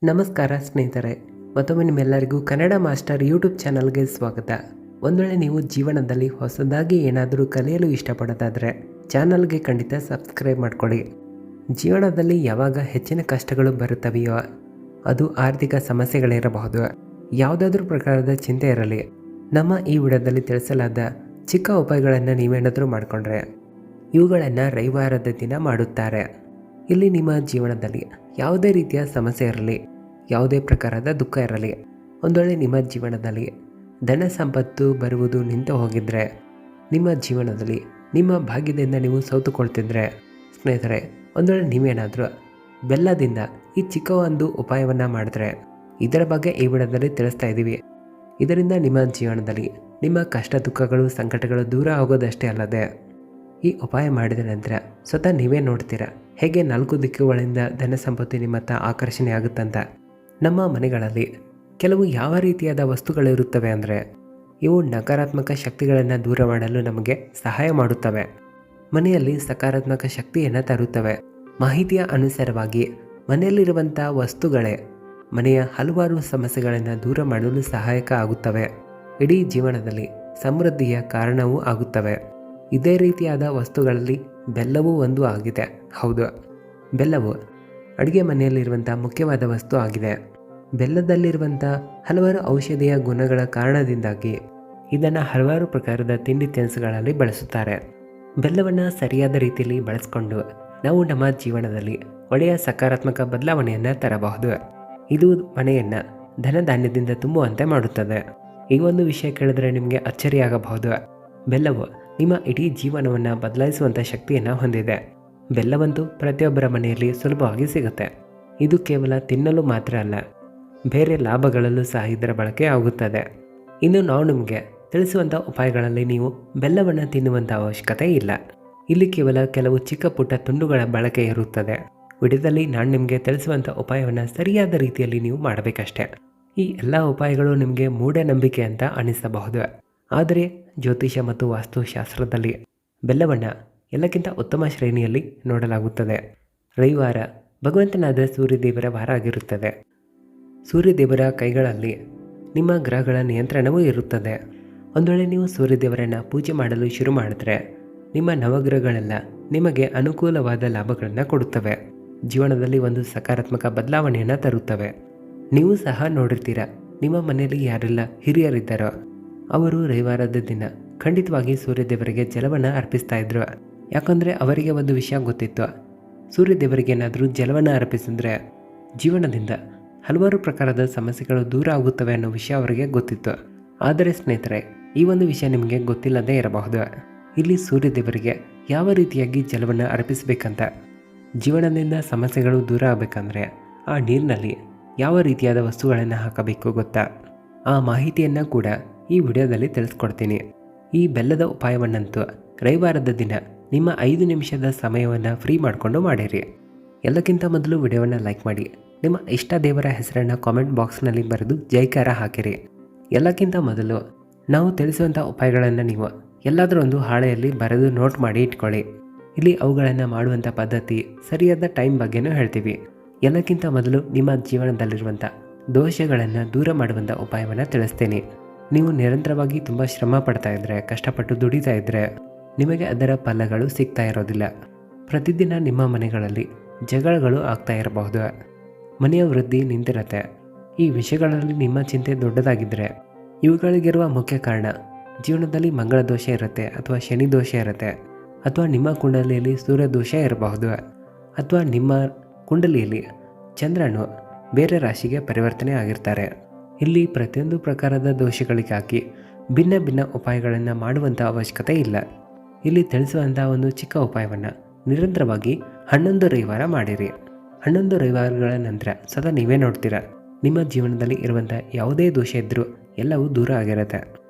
ನಮಸ್ಕಾರ ಸ್ನೇಹಿತರೆ, ಮತ್ತೊಮ್ಮೆ ನಿಮ್ಮೆಲ್ಲರಿಗೂ ಕನ್ನಡ ಮಾಸ್ಟರ್ ಯೂಟ್ಯೂಬ್ ಚಾನಲ್ಗೆ ಸ್ವಾಗತ. ಒಂದು ವೇಳೆ ನೀವು ಜೀವನದಲ್ಲಿ ಹೊಸದಾಗಿ ಏನಾದರೂ ಕಲಿಯಲು ಇಷ್ಟಪಡೋದಾದರೆ ಚಾನಲ್ಗೆ ಖಂಡಿತ ಸಬ್ಸ್ಕ್ರೈಬ್ ಮಾಡ್ಕೊಳ್ಳಿ. ಜೀವನದಲ್ಲಿ ಯಾವಾಗ ಹೆಚ್ಚಿನ ಕಷ್ಟಗಳು ಬರುತ್ತವೆಯೋ, ಅದು ಆರ್ಥಿಕ ಸಮಸ್ಯೆಗಳಿರಬಹುದು, ಯಾವುದಾದ್ರೂ ಪ್ರಕಾರದ ಚಿಂತೆ ಇರಲಿ, ನಮ್ಮ ಈ ವಿಡಿಯೋದಲ್ಲಿ ತಿಳಿಸಲಾದ ಚಿಕ್ಕ ಉಪಾಯಗಳನ್ನು ನೀವೇನಾದರೂ ಮಾಡಿಕೊಂಡ್ರೆ ಇವುಗಳನ್ನು ರವಿವಾರದ ದಿನ ಮಾಡುತ್ತಾರೆ. ಇಲ್ಲಿ ನಿಮ್ಮ ಜೀವನದಲ್ಲಿ ಯಾವುದೇ ರೀತಿಯ ಸಮಸ್ಯೆ ಇರಲಿ, ಯಾವುದೇ ಪ್ರಕಾರದ ದುಃಖ ಇರಲಿ, ಒಂದು ವೇಳೆ ನಿಮ್ಮ ಜೀವನದಲ್ಲಿ ಧನ ಸಂಪತ್ತು ಬರುವುದು ನಿಂತು ಹೋಗಿದ್ರೆ, ನಿಮ್ಮ ಜೀವನದಲ್ಲಿ ನಿಮ್ಮ ಭಾಗ್ಯದಿಂದ ನೀವು ಸೋತುಕೊಳ್ತಿದ್ರೆ ಸ್ನೇಹಿತರೆ, ಒಂದು ವೇಳೆ ನೀವೇನಾದರೂ ಬೆಲ್ಲದಿಂದ ಈ ಚಿಕ್ಕ ಒಂದು ಉಪಾಯವನ್ನು ಮಾಡಿದ್ರೆ, ಇದರ ಬಗ್ಗೆ ಈ ವಿಡಿಯೋದಲ್ಲಿ ತಿಳಿಸ್ತಾ ಇದ್ದೀವಿ. ಇದರಿಂದ ನಿಮ್ಮ ಜೀವನದಲ್ಲಿ ನಿಮ್ಮ ಕಷ್ಟ ದುಃಖಗಳು ಸಂಕಟಗಳು ದೂರ ಆಗೋದಷ್ಟೇ ಅಲ್ಲದೆ, ಈ ಉಪಾಯ ಮಾಡಿದ ನಂತರ ಸ್ವತಃ ನೀವೇ ನೋಡ್ತೀರಾ ಹೇಗೆ 4 ದಿಕ್ಕುಗಳಿಂದ ಧನ ಸಂಪತ್ತು ನಿಮ್ಮತ್ತ ಆಕರ್ಷಣೆ ಆಗುತ್ತಂತ. ನಮ್ಮ ಮನೆಗಳಲ್ಲಿ ಕೆಲವು ಯಾವ ರೀತಿಯಾದ ವಸ್ತುಗಳಿರುತ್ತವೆ ಅಂದರೆ, ಇವು ನಕಾರಾತ್ಮಕ ಶಕ್ತಿಗಳನ್ನು ದೂರ ಮಾಡಲು ನಮಗೆ ಸಹಾಯ ಮಾಡುತ್ತವೆ, ಮನೆಯಲ್ಲಿ ಸಕಾರಾತ್ಮಕ ಶಕ್ತಿಯನ್ನು ತರುತ್ತವೆ. ಮಾಹಿತಿಯ ಅನುಸಾರವಾಗಿ ಮನೆಯಲ್ಲಿರುವಂಥ ವಸ್ತುಗಳೇ ಮನೆಯ ಹಲವಾರು ಸಮಸ್ಯೆಗಳನ್ನು ದೂರ ಮಾಡಲು ಸಹಾಯಕ ಆಗುತ್ತವೆ, ಇಡೀ ಜೀವನದಲ್ಲಿ ಸಮೃದ್ಧಿಯ ಕಾರಣವೂ ಆಗುತ್ತವೆ. ಇದೇ ರೀತಿಯಾದ ವಸ್ತುಗಳಲ್ಲಿ ಬೆಲ್ಲವೂ ಒಂದು ಆಗಿದೆ. ಹೌದು, ಬೆಲ್ಲವು ಅಡುಗೆ ಮನೆಯಲ್ಲಿರುವಂಥ ಮುಖ್ಯವಾದ ವಸ್ತು ಆಗಿದೆ. ಬೆಲ್ಲದಲ್ಲಿರುವಂಥ ಹಲವಾರು ಔಷಧೀಯ ಗುಣಗಳ ಕಾರಣದಿಂದಾಗಿ ಇದನ್ನು ಹಲವಾರು ಪ್ರಕಾರದ ತಿಂಡಿ ತಿನಿಸುಗಳಲ್ಲಿ ಬಳಸುತ್ತಾರೆ. ಬೆಲ್ಲವನ್ನು ಸರಿಯಾದ ರೀತಿಯಲ್ಲಿ ಬಳಸಿಕೊಂಡು ನಾವು ನಮ್ಮ ಜೀವನದಲ್ಲಿ ಒಳ್ಳೆಯ ಸಕಾರಾತ್ಮಕ ಬದಲಾವಣೆಯನ್ನು ತರಬಹುದು. ಇದು ಮನೆಯನ್ನು ಧನಧಾನ್ಯದಿಂದ ತುಂಬುವಂತೆ ಮಾಡುತ್ತದೆ. ಈ ಒಂದು ವಿಷಯ ಕೇಳಿದ್ರೆ ನಿಮಗೆ ಅಚ್ಚರಿಯಾಗಬಹುದು. ಬೆಲ್ಲವು ನಿಮ್ಮ ಇಡೀ ಜೀವನವನ್ನು ಬದಲಾಯಿಸುವಂಥ ಶಕ್ತಿಯನ್ನು ಹೊಂದಿದೆ. ಬೆಲ್ಲವಂತೂ ಪ್ರತಿಯೊಬ್ಬರ ಮನೆಯಲ್ಲಿ ಸುಲಭವಾಗಿ ಸಿಗುತ್ತೆ. ಇದು ಕೇವಲ ತಿನ್ನಲು ಮಾತ್ರ ಅಲ್ಲ, ಬೇರೆ ಲಾಭಗಳಲ್ಲೂ ಸಹ ಇದರ ಬಳಕೆ ಆಗುತ್ತದೆ. ಇನ್ನು ನಾವು ನಿಮಗೆ ತಿಳಿಸುವಂಥ ಉಪಾಯಗಳಲ್ಲಿ ನೀವು ಬೆಲ್ಲವನ್ನು ತಿನ್ನುವಂಥ ಅವಶ್ಯಕತೆ ಇಲ್ಲ. ಇಲ್ಲಿ ಕೇವಲ ಕೆಲವು ಚಿಕ್ಕ ಪುಟ್ಟ ತುಂಡುಗಳ ಬಳಕೆ ಇರುತ್ತದೆ. ವಿಡಿಯೋದಲ್ಲಿ ನಾನು ನಿಮಗೆ ತಿಳಿಸುವಂಥ ಉಪಾಯವನ್ನು ಸರಿಯಾದ ರೀತಿಯಲ್ಲಿ ನೀವು ಮಾಡಬೇಕಷ್ಟೆ. ಈ ಎಲ್ಲ ಉಪಾಯಗಳು ನಿಮಗೆ ಮೂಢನಂಬಿಕೆ ಅಂತ ಅನಿಸಬಹುದು, ಆದರೆ ಜ್ಯೋತಿಷ ಮತ್ತು ವಾಸ್ತುಶಾಸ್ತ್ರದಲ್ಲಿ ಬೆಲ್ಲವನ್ನು ಎಲ್ಲಕ್ಕಿಂತ ಉತ್ತಮ ಶ್ರೇಣಿಯಲ್ಲಿ ನೋಡಲಾಗುತ್ತದೆ. ರವಿವಾರ ಭಗವಂತನಾದ ಸೂರ್ಯದೇವರ ವಾರ ಆಗಿರುತ್ತದೆ. ಸೂರ್ಯದೇವರ ಕೈಗಳಲ್ಲಿ ನಿಮ್ಮ ಗ್ರಹಗಳ ನಿಯಂತ್ರಣವೂ ಇರುತ್ತದೆ. ಒಂದು ವೇಳೆ ನೀವು ಸೂರ್ಯದೇವರನ್ನು ಪೂಜೆ ಮಾಡಲು ಶುರು ಮಾಡಿದ್ರೆ, ನಿಮ್ಮ ನವಗ್ರಹಗಳೆಲ್ಲ ನಿಮಗೆ ಅನುಕೂಲವಾದ ಲಾಭಗಳನ್ನು ಕೊಡುತ್ತವೆ, ಜೀವನದಲ್ಲಿ ಒಂದು ಸಕಾರಾತ್ಮಕ ಬದಲಾವಣೆಯನ್ನು ತರುತ್ತವೆ. ನೀವು ಸಹ ನೋಡಿರ್ತೀರ, ನಿಮ್ಮ ಮನೆಯಲ್ಲಿ ಯಾರೆಲ್ಲ ಹಿರಿಯರಿದ್ದಾರೋ ಅವರು ರವಿವಾರದ ದಿನ ಖಂಡಿತವಾಗಿ ಸೂರ್ಯದೇವರಿಗೆ ಜಲವನ್ನು ಅರ್ಪಿಸ್ತಾ ಇದ್ರು. ಯಾಕಂದರೆ ಅವರಿಗೆ ಒಂದು ವಿಷಯ ಗೊತ್ತಿತ್ತು, ಸೂರ್ಯದೇವರಿಗೆ ಏನಾದರೂ ಜಲವನ್ನು ಅರ್ಪಿಸಿದ್ರೆ ಜೀವನದಿಂದ ಹಲವಾರು ಪ್ರಕಾರದ ಸಮಸ್ಯೆಗಳು ದೂರ ಆಗುತ್ತವೆ ಅನ್ನೋ ವಿಷಯ ಅವರಿಗೆ ಗೊತ್ತಿತ್ತು. ಆದರೆ ಸ್ನೇಹಿತರೆ, ಈ ಒಂದು ವಿಷಯ ನಿಮಗೆ ಗೊತ್ತಿಲ್ಲದೇ ಇರಬಹುದು. ಇಲ್ಲಿ ಸೂರ್ಯದೇವರಿಗೆ ಯಾವ ರೀತಿಯಾಗಿ ಜಲವನ್ನು ಅರ್ಪಿಸಬೇಕಂತ, ಜೀವನದಿಂದ ಸಮಸ್ಯೆಗಳು ದೂರ ಆಗಬೇಕಂದ್ರೆ ಆ ನೀರಿನಲ್ಲಿ ಯಾವ ರೀತಿಯಾದ ವಸ್ತುಗಳನ್ನು ಹಾಕಬೇಕು ಗೊತ್ತಾ? ಆ ಮಾಹಿತಿಯನ್ನು ಕೂಡ ಈ ವಿಡಿಯೋದಲ್ಲಿ ತಿಳಿಸ್ಕೊಡ್ತೀನಿ. ಈ ಬೆಲ್ಲದ ಉಪಾಯವನ್ನಂತೂ ರವಿವಾರದ ದಿನ ನಿಮ್ಮ 5 ನಿಮಿಷದ ಸಮಯವನ್ನು ಫ್ರೀ ಮಾಡಿಕೊಂಡು ಮಾಡಿರಿ. ಎಲ್ಲಕ್ಕಿಂತ ಮೊದಲು ವಿಡಿಯೋವನ್ನು ಲೈಕ್ ಮಾಡಿ, ನಿಮ್ಮ ಇಷ್ಟ ದೇವರ ಹೆಸರನ್ನು ಕಾಮೆಂಟ್ ಬಾಕ್ಸ್ನಲ್ಲಿ ಬರೆದು ಜೈಕಾರ ಹಾಕಿರಿ. ಎಲ್ಲಕ್ಕಿಂತ ಮೊದಲು ನಾವು ತಿಳಿಸುವಂಥ ಉಪಾಯಗಳನ್ನು ನೀವು ಎಲ್ಲಾದರೂ ಒಂದು ಹಾಳೆಯಲ್ಲಿ ಬರೆದು ನೋಟ್ ಮಾಡಿ ಇಟ್ಕೊಳ್ಳಿ. ಇಲ್ಲಿ ಅವುಗಳನ್ನು ಮಾಡುವಂಥ ಪದ್ಧತಿ, ಸರಿಯಾದ ಟೈಮ್ ಬಗ್ಗೆನೂ ಹೇಳ್ತೀವಿ. ಎಲ್ಲಕ್ಕಿಂತ ಮೊದಲು ನಿಮ್ಮ ಜೀವನದಲ್ಲಿರುವಂಥ ದೋಷಗಳನ್ನು ದೂರ ಮಾಡುವಂಥ ಉಪಾಯವನ್ನು ತಿಳಿಸ್ತೀನಿ. ನೀವು ನಿರಂತರವಾಗಿ ತುಂಬ ಶ್ರಮ ಪಡ್ತಾ ಇದ್ದರೆ, ಕಷ್ಟಪಟ್ಟು ದುಡಿತಾ ಇದ್ದರೆ ನಿಮಗೆ ಅದರ ಫಲಗಳು ಸಿಗ್ತಾ ಇರೋದಿಲ್ಲ. ಪ್ರತಿದಿನ ನಿಮ್ಮ ಮನೆಗಳಲ್ಲಿ ಜಗಳಗಳು ಆಗ್ತಾ ಇರಬಹುದು, ಮನೆಯ ವೃದ್ಧಿ ನಿಂತಿರುತ್ತೆ. ಈ ವಿಷಯಗಳಲ್ಲಿ ನಿಮ್ಮ ಚಿಂತೆ ದೊಡ್ಡದಾಗಿದ್ದರೆ ಇವುಗಳಿಗಿರುವ ಮುಖ್ಯ ಕಾರಣ ಜೀವನದಲ್ಲಿ ಮಂಗಳ ದೋಷ ಇರುತ್ತೆ, ಅಥವಾ ಶನಿ ದೋಷ ಇರುತ್ತೆ, ಅಥವಾ ನಿಮ್ಮ ಕುಂಡಲಿಯಲ್ಲಿ ಸೂರ್ಯ ದೋಷ ಇರಬಹುದು, ಅಥವಾ ನಿಮ್ಮ ಕುಂಡಲಿಯಲ್ಲಿ ಚಂದ್ರನು ಬೇರೆ ರಾಶಿಗೆ ಪರಿವರ್ತನೆ ಆಗಿರ್ತಾರೆ. ಇಲ್ಲಿ ಪ್ರತಿಯೊಂದು ಪ್ರಕಾರದ ದೋಷಗಳಿಗಾಗಿ ಭಿನ್ನ ಭಿನ್ನ ಉಪಾಯಗಳನ್ನು ಮಾಡುವಂಥ ಅವಶ್ಯಕತೆ ಇಲ್ಲ. ಇಲ್ಲಿ ತಿಳಿಸುವಂಥ ಒಂದು ಚಿಕ್ಕ ಉಪಾಯವನ್ನು ನಿರಂತರವಾಗಿ 11 ರವಿವಾರ ಮಾಡಿರಿ. 11 ರವಿವಾರಗಳ ನಂತರ ಸದಾ ನೀವೇ ನೋಡ್ತೀರಾ, ನಿಮ್ಮ ಜೀವನದಲ್ಲಿ ಇರುವಂಥ ಯಾವುದೇ ದೋಷ ಇದ್ದರೂ ಎಲ್ಲವೂ ದೂರ ಆಗಿರುತ್ತೆ.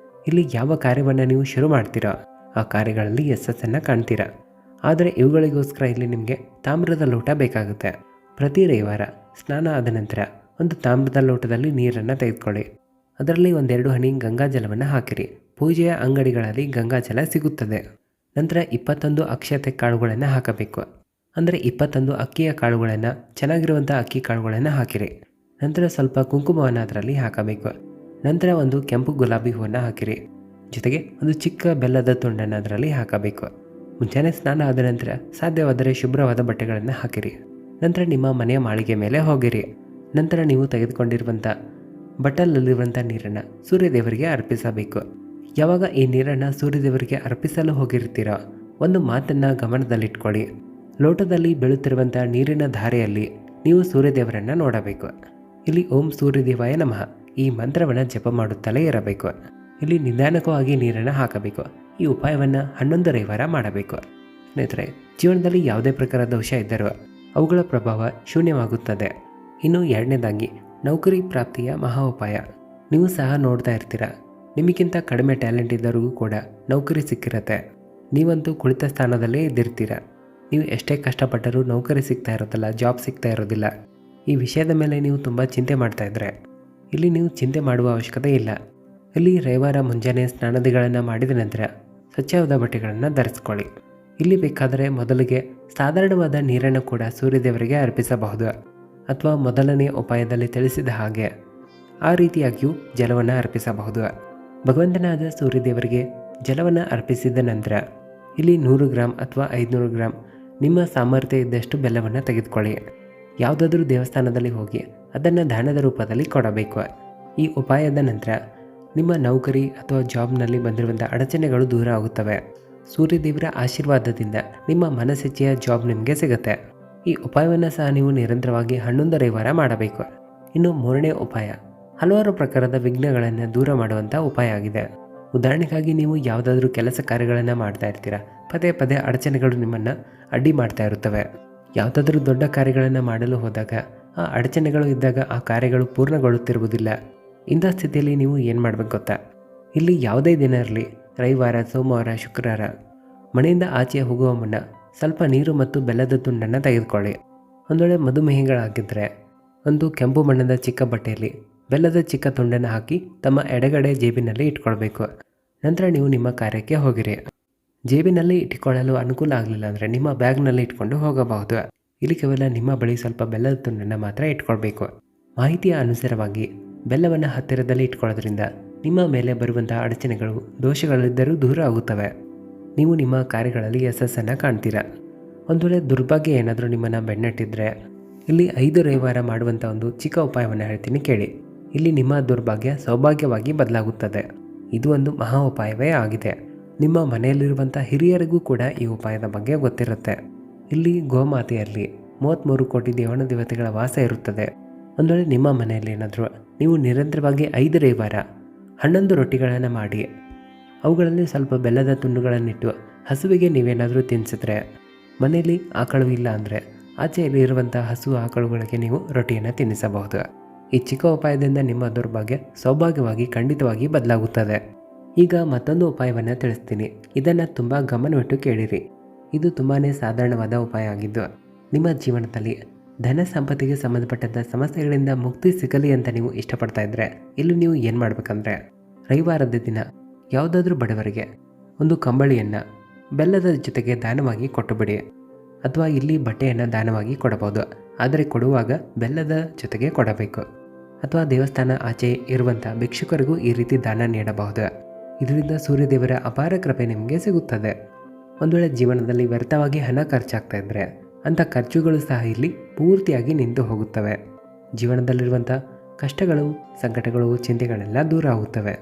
ಇಲ್ಲಿ ಯಾವ ಕಾರ್ಯವನ್ನು ನೀವು ಶುರು ಮಾಡ್ತೀರಾ ಆ ಕಾರ್ಯಗಳಲ್ಲಿ ಯಶಸ್ಸನ್ನು ಕಾಣ್ತೀರಾ. ಆದರೆ ಇವುಗಳಿಗೋಸ್ಕರ ಇಲ್ಲಿ ನಿಮಗೆ ತಾಮ್ರದ ಲೋಟ ಬೇಕಾಗುತ್ತೆ. ಪ್ರತಿ ರವಿವಾರ ಸ್ನಾನ ಆದ ನಂತರ ಒಂದು ತಾಮ್ರದ ಲೋಟದಲ್ಲಿ ನೀರನ್ನು ತೆಗೆದುಕೊಳ್ಳಿ. ಅದರಲ್ಲಿ 1-2 ಹನಿ ಗಂಗಾಜಲವನ್ನು ಹಾಕಿರಿ. ಪೂಜೆಯ ಅಂಗಡಿಗಳಲ್ಲಿ ಗಂಗಾಜಲ ಸಿಗುತ್ತದೆ. ನಂತರ 21 ಅಕ್ಷತೆ ಕಾಳುಗಳನ್ನು ಹಾಕಬೇಕು. ಅಂದರೆ 21 ಅಕ್ಕಿಯ ಕಾಳುಗಳನ್ನು, ಚೆನ್ನಾಗಿರುವಂಥ ಅಕ್ಕಿ ಕಾಳುಗಳನ್ನು ಹಾಕಿರಿ. ನಂತರ ಸ್ವಲ್ಪ ಕುಂಕುಮವನ್ನು ಅದರಲ್ಲಿ ಹಾಕಬೇಕು. ನಂತರ ಒಂದು ಕೆಂಪು ಗುಲಾಬಿ ಹೂವನ್ನು ಹಾಕಿರಿ. ಜೊತೆಗೆ ಒಂದು ಚಿಕ್ಕ ಬೆಲ್ಲದ ತುಂಡನ್ನು ಅದರಲ್ಲಿ ಹಾಕಬೇಕು. ಮುಂಜಾನೆ ಸ್ನಾನ ಆದ ನಂತರ ಸಾಧ್ಯವಾದರೆ ಶುಭ್ರವಾದ ಬಟ್ಟೆಗಳನ್ನು ಹಾಕಿರಿ. ನಂತರ ನಿಮ್ಮ ಮನೆಯ ಮಾಳಿಗೆ ಮೇಲೆ ಹೋಗಿರಿ. ನಂತರ ನೀವು ತೆಗೆದುಕೊಂಡಿರುವಂಥ ಬಟ್ಟಲಲ್ಲಿರುವಂಥ ನೀರನ್ನು ಸೂರ್ಯದೇವರಿಗೆ ಅರ್ಪಿಸಬೇಕು. ಯಾವಾಗ ಈ ನೀರನ್ನು ಸೂರ್ಯದೇವರಿಗೆ ಅರ್ಪಿಸಲು ಹೋಗಿರ್ತೀರೋ ಒಂದು ಮಾತನ್ನು ಗಮನದಲ್ಲಿಟ್ಕೊಳ್ಳಿ. ಲೋಟದಲ್ಲಿ ಬೀಳುತ್ತಿರುವಂಥ ನೀರಿನ ಧಾರೆಯಲ್ಲಿ ನೀವು ಸೂರ್ಯದೇವರನ್ನು ನೋಡಬೇಕು. ಇಲ್ಲಿ ಓಂ ಸೂರ್ಯದೇವಾಯ ನಮಃ ಈ ಮಂತ್ರವನ್ನು ಜಪ ಮಾಡುತ್ತಲೇ ಇರಬೇಕು. ಇಲ್ಲಿ ನಿಧಾನಕವಾಗಿ ನೀರನ್ನು ಹಾಕಬೇಕು. ಈ ಉಪಾಯವನ್ನು 11 ರವಿವಾರ ಮಾಡಬೇಕು. ಸ್ನೇಹಿತರೆ, ಜೀವನದಲ್ಲಿ ಯಾವುದೇ ಪ್ರಕಾರದ ದೋಷ ಇದ್ದರೂ ಅವುಗಳ ಪ್ರಭಾವ ಶೂನ್ಯವಾಗುತ್ತದೆ. ಇನ್ನು ಎರಡನೇದಾಗಿ ನೌಕರಿ ಪ್ರಾಪ್ತಿಯ ಮಹಾ ಉಪಾಯ. ನೀವು ಸಹ ನೋಡ್ತಾ ಇರ್ತೀರ, ನಿಮಗಿಂತ ಕಡಿಮೆ ಟ್ಯಾಲೆಂಟ್ ಇದ್ದವರಿಗೂ ಕೂಡ ನೌಕರಿ ಸಿಕ್ಕಿರತ್ತೆ. ನೀವಂತೂ ಕುಳಿತ ಸ್ಥಾನದಲ್ಲೇ ಇದ್ದಿರ್ತೀರ. ನೀವು ಎಷ್ಟೇ ಕಷ್ಟಪಟ್ಟರೂ ನೌಕರಿ ಸಿಗ್ತಾ ಇರೋದಿಲ್ಲ, ಜಾಬ್ ಸಿಗ್ತಾ ಇರೋದಿಲ್ಲ. ಈ ವಿಷಯದ ಮೇಲೆ ನೀವು ತುಂಬ ಚಿಂತೆ ಮಾಡ್ತಾ ಇದ್ರೆ ಇಲ್ಲಿ ನೀವು ಚಿಂತೆ ಮಾಡುವ ಅವಶ್ಯಕತೆ ಇಲ್ಲ. ಇಲ್ಲಿ ರವಿವಾರ ಮುಂಜಾನೆ ಸ್ನಾನದಿಗಳನ್ನು ಮಾಡಿದ ನಂತರ ಸ್ವಚ್ಛವಾದ ಬಟ್ಟೆಗಳನ್ನು ಧರಿಸ್ಕೊಳ್ಳಿ. ಇಲ್ಲಿ ಬೇಕಾದರೆ ಮೊದಲಿಗೆ ಸಾಧಾರಣವಾದ ನೀರನ್ನು ಕೂಡ ಸೂರ್ಯದೇವರಿಗೆ ಅರ್ಪಿಸಬಹುದು, ಅಥವಾ ಮೊದಲನೆಯ ಉಪಾಯದಲ್ಲಿ ತಿಳಿಸಿದ ಹಾಗೆ ಆ ರೀತಿಯಾಗಿಯೂ ಜಲವನ್ನು ಅರ್ಪಿಸಬಹುದು. ಭಗವಂತನಾದ ಸೂರ್ಯದೇವರಿಗೆ ಜಲವನ್ನು ಅರ್ಪಿಸಿದ ನಂತರ ಇಲ್ಲಿ 100 ಗ್ರಾಂ ಅಥವಾ 500 ಗ್ರಾಂ ನಿಮ್ಮ ಸಾಮರ್ಥ್ಯ ಇದ್ದಷ್ಟು ಬೆಲ್ಲವನ್ನು ತೆಗೆದುಕೊಳ್ಳಿ. ಯಾವುದಾದ್ರೂ ದೇವಸ್ಥಾನದಲ್ಲಿ ಹೋಗಿ ಅದನ್ನು ದಾನದ ರೂಪದಲ್ಲಿ ಕೊಡಬೇಕು. ಈ ಉಪಾಯದ ನಂತರ ನಿಮ್ಮ ನೌಕರಿ ಅಥವಾ ಜಾಬ್ನಲ್ಲಿ ಬಂದಿರುವಂಥ ಅಡಚಣೆಗಳು ದೂರ ಆಗುತ್ತವೆ. ಸೂರ್ಯದೇವರ ಆಶೀರ್ವಾದದಿಂದ ನಿಮ್ಮ ಮನಸ್ಸಿಚ್ಛೆಯ ಜಾಬ್ ನಿಮಗೆ ಸಿಗುತ್ತೆ. ಈ ಉಪಾಯವನ್ನು ಸಹ ನೀವು ನಿರಂತರವಾಗಿ 11 ರವಿವಾರ ಮಾಡಬೇಕು. ಇನ್ನು ಮೂರನೇ ಉಪಾಯ ಹಲವಾರು ಪ್ರಕಾರದ ವಿಘ್ನಗಳನ್ನು ದೂರ ಮಾಡುವಂಥ ಉಪಾಯ ಆಗಿದೆ. ಉದಾಹರಣೆಗಾಗಿ ನೀವು ಯಾವುದಾದ್ರೂ ಕೆಲಸ ಕಾರ್ಯಗಳನ್ನು ಮಾಡ್ತಾ ಇರ್ತೀರ, ಪದೇ ಪದೇ ಅಡಚಣೆಗಳು ನಿಮ್ಮನ್ನು ಅಡ್ಡಿ ಮಾಡ್ತಾ ಇರುತ್ತವೆ. ಯಾವುದಾದ್ರೂ ದೊಡ್ಡ ಕಾರ್ಯಗಳನ್ನು ಮಾಡಲು ಹೋದಾಗ ಆ ಅಡಚಣೆಗಳು ಇದ್ದಾಗ ಆ ಕಾರ್ಯಗಳು ಪೂರ್ಣಗೊಳ್ಳುತ್ತಿರುವುದಿಲ್ಲ. ಇಂಥ ಸ್ಥಿತಿಯಲ್ಲಿ ನೀವು ಏನು ಮಾಡಬೇಕು ಗೊತ್ತಾ? ಇಲ್ಲಿ ಯಾವುದೇ ದಿನ ಇರಲಿ, ರವಿವಾರ, ಸೋಮವಾರ, ಶುಕ್ರವಾರ, ಮನೆಯಿಂದ ಆಚೆ ಹೋಗುವ ಮುನ್ನ ಸ್ವಲ್ಪ ನೀರು ಮತ್ತು ಬೆಲ್ಲದ ತುಂಡನ್ನು ತೆಗೆದುಕೊಳ್ಳಿ. ಒಂದು ವೇಳೆ ಮಧುಮೇಹಿಗಳಾಗಿದ್ದರೆ ಒಂದು ಕೆಂಪು ಬಣ್ಣದ ಚಿಕ್ಕ ಬಟ್ಟೆಯಲ್ಲಿ ಬೆಲ್ಲದ ಚಿಕ್ಕ ತುಂಡನ್ನು ಹಾಕಿ ತಮ್ಮ ಎಡಗಡೆ ಜೇಬಿನಲ್ಲಿ ಇಟ್ಕೊಳ್ಬೇಕು. ನಂತರ ನೀವು ನಿಮ್ಮ ಕಾರ್ಯಕ್ಕೆ ಹೋಗಿರಿ. ಜೇಬಿನಲ್ಲಿ ಇಟ್ಟುಕೊಳ್ಳಲು ಅನುಕೂಲ ಆಗಲಿಲ್ಲ ಅಂದರೆ ನಿಮ್ಮ ಬ್ಯಾಗ್ನಲ್ಲಿ ಇಟ್ಕೊಂಡು ಹೋಗಬಹುದು. ಇಲ್ಲಿ ಕೇವಲ ನಿಮ್ಮ ಬಳಿ ಸ್ವಲ್ಪ ಬೆಲ್ಲದ ತುಂಡನ್ನು ಮಾತ್ರ ಇಟ್ಕೊಳ್ಬೇಕು. ಮಾಹಿತಿಯ ಅನುಸಾರವಾಗಿ ಬೆಲ್ಲವನ್ನು ಹತ್ತಿರದಲ್ಲಿ ಇಟ್ಕೊಳ್ಳೋದ್ರಿಂದ ನಿಮ್ಮ ಮೇಲೆ ಬರುವಂತಹ ಅಡಚಣೆಗಳು, ದೋಷಗಳಿದ್ದರೂ ದೂರ ಆಗುತ್ತವೆ. ನೀವು ನಿಮ್ಮ ಕಾರ್ಯಗಳಲ್ಲಿ ಯಶಸ್ಸನ್ನು ಕಾಣ್ತೀರಾ. ಒಂದು ವೇಳೆ ದುರ್ಭಾಗ್ಯ ಏನಾದರೂ ನಿಮ್ಮನ್ನು ಬೆನ್ನಟ್ಟಿದ್ರೆ ಇಲ್ಲಿ 5 ರವಿವಾರ ಮಾಡುವಂಥ ಒಂದು ಚಿಕ್ಕ ಉಪಾಯವನ್ನು ಹೇಳ್ತೀನಿ ಕೇಳಿ. ಇಲ್ಲಿ ನಿಮ್ಮ ದುರ್ಭಾಗ್ಯ ಸೌಭಾಗ್ಯವಾಗಿ ಬದಲಾಗುತ್ತದೆ. ಇದು ಒಂದು ಮಹಾ ಉಪಾಯವೇ ಆಗಿದೆ. ನಿಮ್ಮ ಮನೆಯಲ್ಲಿರುವಂಥ ಹಿರಿಯರಿಗೂ ಕೂಡ ಈ ಉಪಾಯದ ಬಗ್ಗೆ ಗೊತ್ತಿರುತ್ತೆ. ಇಲ್ಲಿ ಗೋಮಾತೆಯಲ್ಲಿ 33 ಕೋಟಿ ದೇವಣ ದೇವತೆಗಳ ವಾಸ ಇರುತ್ತದೆ. ಒಂದು ವೇಳೆ ನಿಮ್ಮ ಮನೆಯಲ್ಲಿ ಏನಾದರೂ ನೀವು ನಿರಂತರವಾಗಿ 5 ರವಿವಾರ 11 ರೊಟ್ಟಿಗಳನ್ನು ಮಾಡಿ ಅವುಗಳಲ್ಲಿ ಸ್ವಲ್ಪ ಬೆಲ್ಲದ ತುಂಡುಗಳನ್ನಿಟ್ಟು ಹಸುವಿಗೆ ನೀವೇನಾದರೂ ತಿನ್ನಿಸಿದ್ರೆ, ಮನೆಯಲ್ಲಿ ಆಕಳು ಇಲ್ಲ ಅಂದರೆ ಆಚೆಯಲ್ಲಿ ಇರುವಂಥ ಹಸು ಆಕಳುಗಳಿಗೆ ನೀವು ರೊಟ್ಟಿಯನ್ನು ತಿನ್ನಿಸಬಹುದು. ಈ ಚಿಕ್ಕ ಉಪಾಯದಿಂದ ನಿಮ್ಮ ದುರ್ಭಾಗ್ಯ ಸೌಭಾಗ್ಯವಾಗಿ ಖಂಡಿತವಾಗಿ ಬದಲಾಗುತ್ತದೆ. ಈಗ ಮತ್ತೊಂದು ಉಪಾಯವನ್ನು ತಿಳಿಸ್ತೀನಿ. ಇದನ್ನು ತುಂಬ ಗಮನವಿಟ್ಟು ಕೇಳಿರಿ. ಇದು ತುಂಬಾ ಸಾಧಾರಣವಾದ ಉಪಾಯ ಆಗಿದ್ದು ನಿಮ್ಮ ಜೀವನದಲ್ಲಿ ಧನ ಸಂಪತ್ತಿಗೆ ಸಂಬಂಧಪಟ್ಟಂಥ ಸಮಸ್ಯೆಗಳಿಂದ ಮುಕ್ತಿ ಸಿಗಲಿ ಅಂತ ನೀವು ಇಷ್ಟಪಡ್ತಾ ಇದ್ದರೆ ಇಲ್ಲಿ ನೀವು ಏನು ಮಾಡಬೇಕಂದ್ರೆ, ರವಿವಾರದ ದಿನ ಯಾವುದಾದ್ರೂ ಬಡವರಿಗೆ ಒಂದು ಕಂಬಳಿಯನ್ನು ಬೆಲ್ಲದ ಜೊತೆಗೆ ದಾನವಾಗಿ ಕೊಟ್ಟುಬಿಡಿ. ಅಥವಾ ಇಲ್ಲಿ ಬಟ್ಟೆಯನ್ನು ದಾನವಾಗಿ ಕೊಡಬಹುದು, ಆದರೆ ಕೊಡುವಾಗ ಬೆಲ್ಲದ ಜೊತೆಗೆ ಕೊಡಬೇಕು. ಅಥವಾ ದೇವಸ್ಥಾನ ಆಚೆ ಇರುವಂಥ ಭಿಕ್ಷುಕರಿಗೂ ಈ ರೀತಿ ದಾನ ನೀಡಬಹುದು. ಇದರಿಂದ ಸೂರ್ಯದೇವರ ಅಪಾರ ಕೃಪೆ ನಿಮಗೆ ಸಿಗುತ್ತದೆ. ಒಂದು ವೇಳೆ ಜೀವನದಲ್ಲಿ ವ್ಯರ್ಥವಾಗಿ ಹಣ ಖರ್ಚಾಗ್ತಾ ಇದ್ದರೆ ಅಂಥ ಖರ್ಚುಗಳು ಸಹ ಇಲ್ಲಿ ಪೂರ್ತಿಯಾಗಿ ನಿಂತು ಹೋಗುತ್ತವೆ. ಜೀವನದಲ್ಲಿರುವಂಥ ಕಷ್ಟಗಳು, ಸಂಕಟಗಳು, ಚಿಂತೆಗಳೆಲ್ಲ ದೂರ ಆಗುತ್ತವೆ.